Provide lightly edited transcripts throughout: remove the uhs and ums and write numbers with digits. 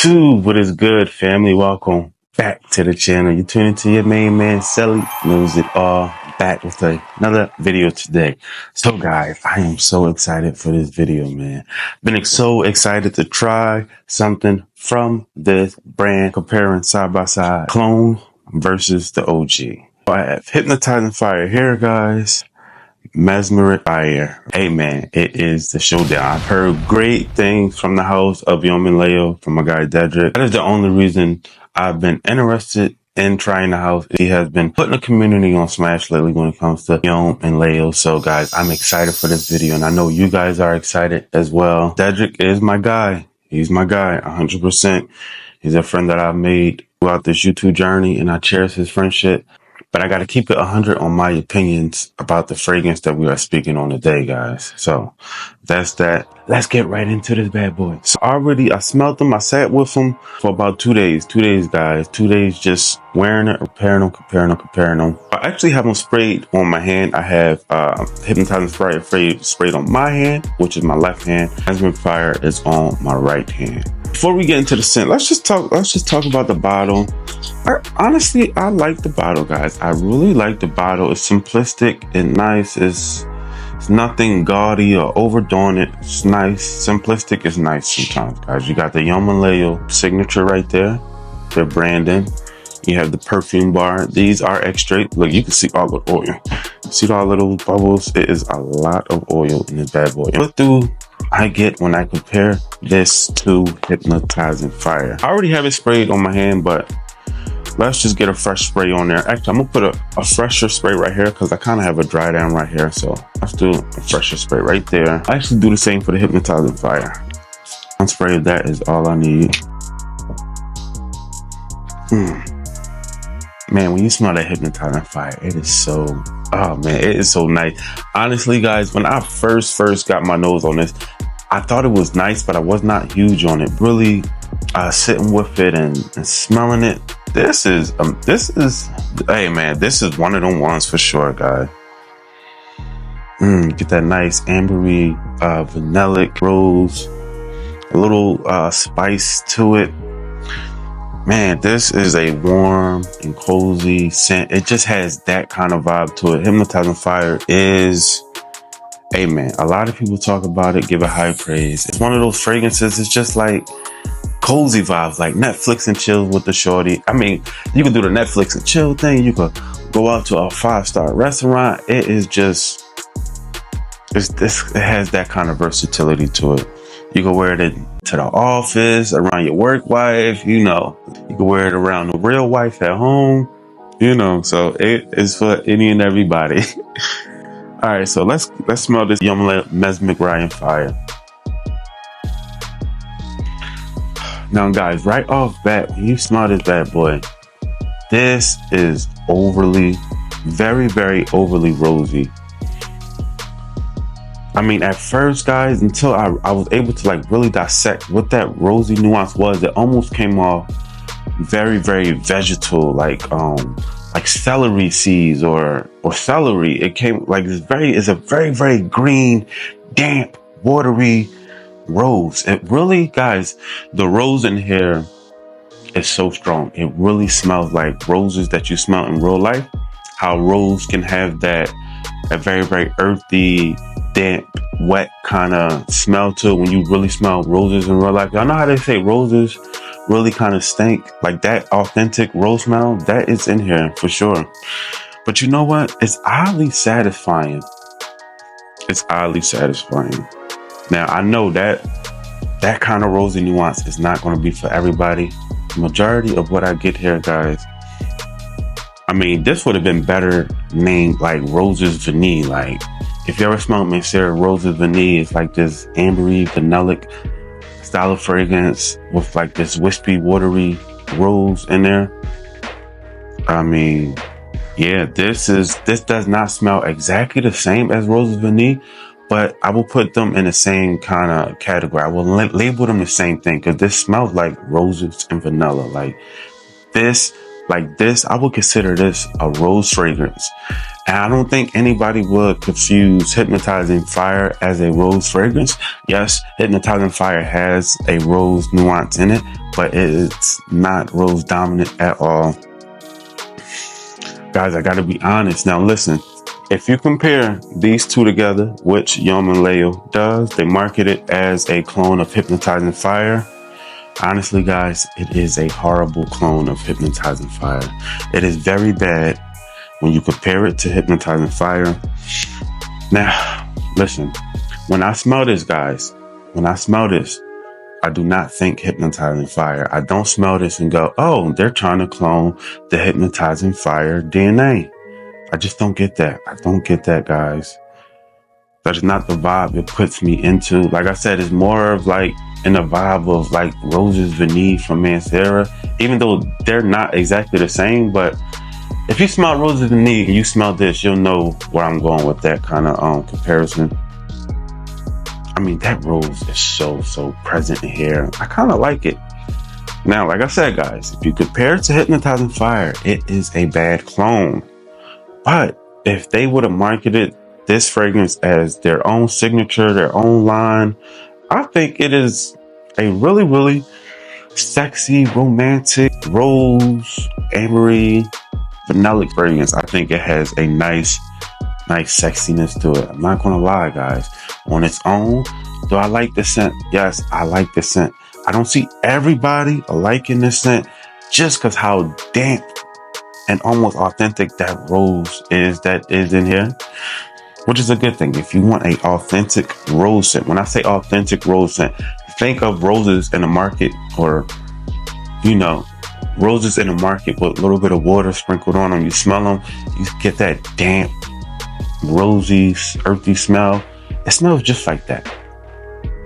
YouTube, what is good, family? Welcome back to the channel. You tune into your main man, Selly knows it all. Back with another video today. So guys, I am so excited for this video, man. Been so excited to try something from this brand, comparing side by side, clone versus the OG. I have Hypnotizing Fire here, guys. Mesmeric fire. Hey man, it is the showdown. I've heard great things from the house of yom&layl from my guy Dedrick. That is the only reason I've been interested in trying the house. He has been putting the community on smash lately when it comes to yom&layl. So guys, I'm excited for this video and I know you guys are excited as well. Dedrick is my guy. He's my guy 100%. He's a friend that I've made throughout this YouTube journey and I cherish his friendship. But I got to keep it 100 on my opinions about the fragrance that we are speaking on today, guys. So that's that. Let's get right into this bad boy. So I smelled them. I sat with them for about 2 days. 2 days, guys. 2 days just wearing it, comparing them. I actually have them sprayed on my hand. I have Hypnotizing Fire sprayed on my hand, which is my left hand. Mesmericfire is on my right hand. Before we get into the scent, let's just talk about the bottle. Honestly, I like the bottle, guys. I really like the bottle. It's simplistic and nice. It's nothing gaudy or overdoing it. It's nice. Simplistic is nice sometimes, guys. You got the yom&layl signature right there. Their branding. You have the perfume bar. These are extract. Look, you can see all the oil. See all the little bubbles? It is a lot of oil in this bad boy. What do I get when I compare this to Hypnotizing Fire? I already have it sprayed on my hand, but let's just get a fresh spray on there. Actually, I'm gonna put a fresher spray right here because I kind of have a dry down right here. So let's do a fresher spray right there. I actually do the same for the Hypnotizing Fire. One spray of that is all I need. Man, when you smell that Hypnotizing Fire, it is so, oh man, it is so nice. Honestly, guys, when I first got my nose on this, I thought it was nice, but I was not huge on it. Really sitting with it and smelling it. This is, hey man, this is one of them ones for sure, guys. Get that nice ambery, vanillic rose, a little spice to it. Man, this is a warm and cozy scent. It just has that kind of vibe to it. Hypnotizing Fire is, hey man, a lot of people talk about it, give it high praise. It's one of those fragrances, it's just like cozy vibes, like Netflix and chill with the shorty. I mean, you can do the Netflix and chill thing. You could go out to a 5-star restaurant. It is just, it has that kind of versatility to it. You can wear it to the office, around your work wife, you know. You can wear it around the real wife at home, you know. So it is for any and everybody. All right, so let's smell this yom&layl Mesmeric Fire. Now, guys, right off bat, when you smell this bad boy, this is very, very overly rosy. I mean, at first, guys, until I was able to like really dissect what that rosy nuance was, it almost came off very, very vegetal, like celery seeds or celery. It came like it's a very, very green, damp, watery rose. It really, guys, the rose in here is so strong. It really smells like roses that you smell in real life. How rose can have that very, very earthy, damp, wet kind of smell to it when you really smell roses in real life. Y'all know how they say roses really kind of stink? Like that authentic rose smell, that is in here for sure. But you know what? It's oddly satisfying. It's oddly satisfying. Now, I know that kind of rosy nuance is not going to be for everybody. The majority of what I get here, guys, I mean, this would have been better named like Roses Vanille. Like, if you ever smelled Mesmeric Roses Vanille, it's like this ambery, vanillic style of fragrance with like this wispy, watery rose in there. I mean, yeah, this does not smell exactly the same as Roses Vanille, but I will put them in the same kind of category. I will label them the same thing because this smells like roses and vanilla. Like this, I would consider this a rose fragrance. And I don't think anybody would confuse Hypnotizing Fire as a rose fragrance. Yes, Hypnotizing Fire has a rose nuance in it, but it's not rose dominant at all. Guys, I gotta be honest. Now listen, if you compare these two together, which yom&layl does, they market it as a clone of Hypnotizing Fire. Honestly, guys, it is a horrible clone of Hypnotizing Fire. It is very bad when you compare it to Hypnotizing Fire. Now, listen, when I smell this, guys, I do not think Hypnotizing Fire. I don't smell this and go, oh, they're trying to clone the Hypnotizing Fire DNA. I just don't get that. I don't get that, guys. That's not the vibe it puts me into. Like I said, it's more of like in the vibe of like Roses Vanille from Mancera, even though they're not exactly the same. But if you smell Roses Vanille and you smell this, you'll know where I'm going with that kind of comparison. I mean, that rose is so present in here. I kind of like it. Now, like I said, guys, if you compare it to Hypnotizing Fire, it is a bad clone. But if they would have marketed this fragrance as their own signature, their own line, I think it is a really sexy, romantic, rose, ambery, vanillic fragrance. I think it has a nice sexiness to it. I'm not gonna lie, guys. On its own, do I like the scent? Yes, I like the scent. I don't see everybody liking this scent just because how damp and almost authentic that rose that is in here, which is a good thing. If you want a authentic rose scent, when I say authentic rose scent, think of roses in the market, or roses in the market with a little bit of water sprinkled on them. You smell them, you get that damp, rosy, earthy smell. It smells just like that.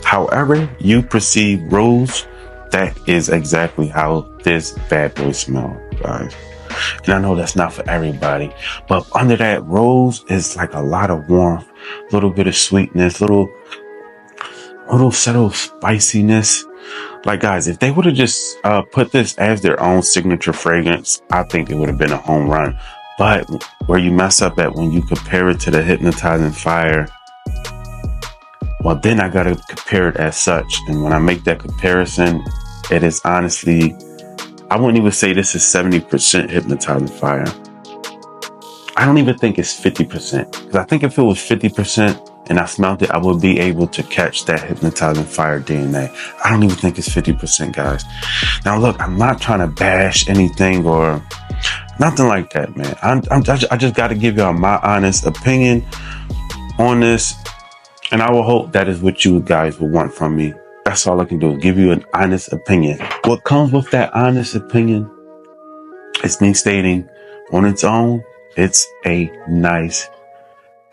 However you perceive rose, that is exactly how this bad boy smells, guys. And I know that's not for everybody, but under that rose is like a lot of warmth, a little bit of sweetness, little subtle spiciness. Like, guys, if they would have just put this as their own signature fragrance, I think it would have been a home run. But where you mess up at when you compare it to the Hypnotizing Fire, well, then I gotta compare it as such. And when I make that comparison, it is honestly, I wouldn't even say this is 70% Hypnotizing Fire. I don't even think it's 50%. Because I think if it was 50% and I smelled it, I would be able to catch that Hypnotizing Fire DNA. I don't even think it's 50%, guys. Now, look, I'm not trying to bash anything or nothing like that, man. I just got to give y'all my honest opinion on this. And I will hope that is what you guys will want from me. That's all I can do, give you an honest opinion. What comes with that honest opinion is me stating on its own, it's a nice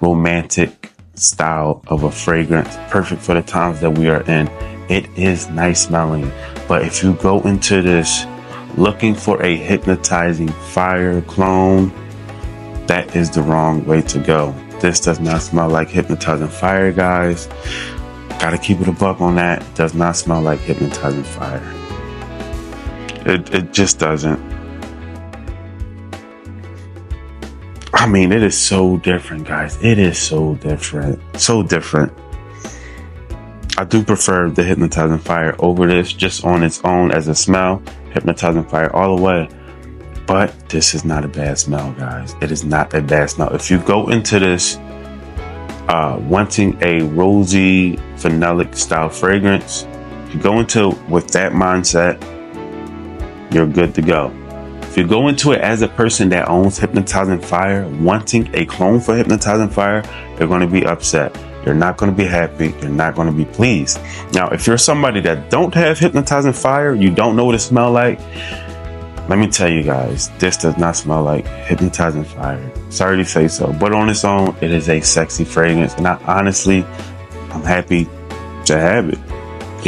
romantic style of a fragrance, perfect for the times that we are in. It is nice smelling. But if you go into this looking for a Hypnotizing Fire clone, that is the wrong way to go. This does not smell like Hypnotizing Fire, guys. Gotta keep it a buck on that. It does not smell like Hypnotizing Fire. It just doesn't. I mean, it is so different, guys. It is so different. So different. I do prefer the Hypnotizing Fire over this just on its own as a smell. Hypnotizing Fire all the way. But this is not a bad smell, guys. It is not a bad smell. If you go into this wanting a rosy, vanillic style fragrance, if you go into it with that mindset, you're good to go. If you go into it as a person that owns Hypnotizing Fire, wanting a clone for Hypnotizing Fire, you're going to be upset. You're not going to be happy. You're not going to be pleased. Now, if you're somebody that don't have Hypnotizing Fire, you don't know what it smells like, let me tell you guys, this does not smell like Hypnotizing Fire. Sorry to say so, but on its own, it is a sexy fragrance. And I'm happy to have it.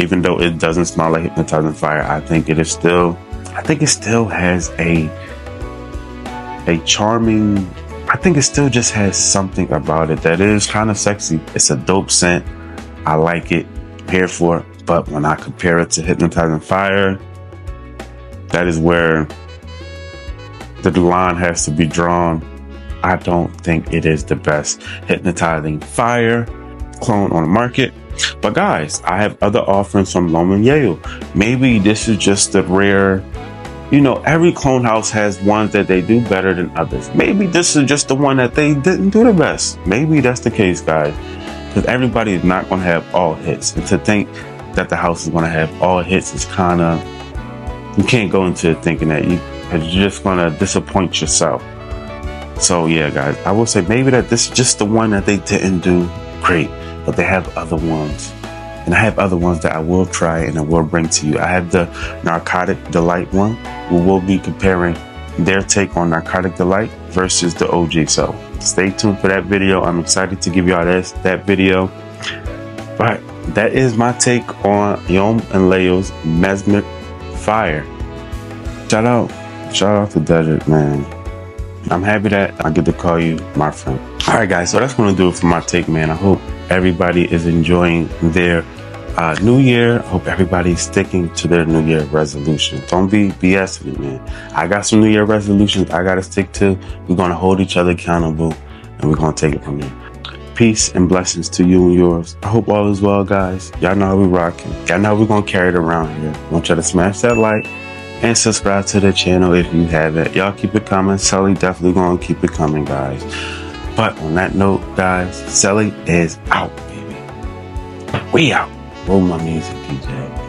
Even though it doesn't smell like Hypnotizing Fire, I think it still has a charming, I think it still just has something about it that is kind of sexy. It's a dope scent. I like it. I'm here for it. But when I compare it to Hypnotizing Fire, that is where the line has to be drawn. I don't think it is the best hypnotizing fire clone on the market. But guys, I have other offerings from yom&layl. Maybe this is just the rare, you know, every clone house has ones that they do better than others. Maybe this is just the one that they didn't do the best. Maybe that's the case, guys, because everybody is not going to have all hits. And to think that the house is going to have all hits is kind of, you can't go into it thinking that you're just going to disappoint yourself. So yeah, guys, I will say maybe that this is just the one that they didn't do great, but they have other ones. And I have other ones that I will try and I will bring to you. I have the Narcotic Delight one. We will be comparing their take on Narcotic Delight versus the OG. So stay tuned for that video. I'm excited to give y'all that video. But that is my take on yom&layl's Mesmeric Fire. Shout out to Desert, man. I'm happy that I get to call you my friend. All right, guys, so that's going to do it for my take, man. I hope everybody is enjoying their new year. I hope everybody's sticking to their new year resolution. Don't be BSing it, man. I got some new year resolutions I got to stick to. We're going to hold each other accountable, and we're going to take it from there. Peace and blessings to you and yours. I hope all is well, guys. Y'all know how we rocking. Y'all know how we're going to carry it around here. I want y'all to smash that like and subscribe to the channel if you haven't. Y'all keep it coming. Sully definitely going to keep it coming, guys. But on that note, guys, Sully is out, baby. We out. Roll my music, DJ.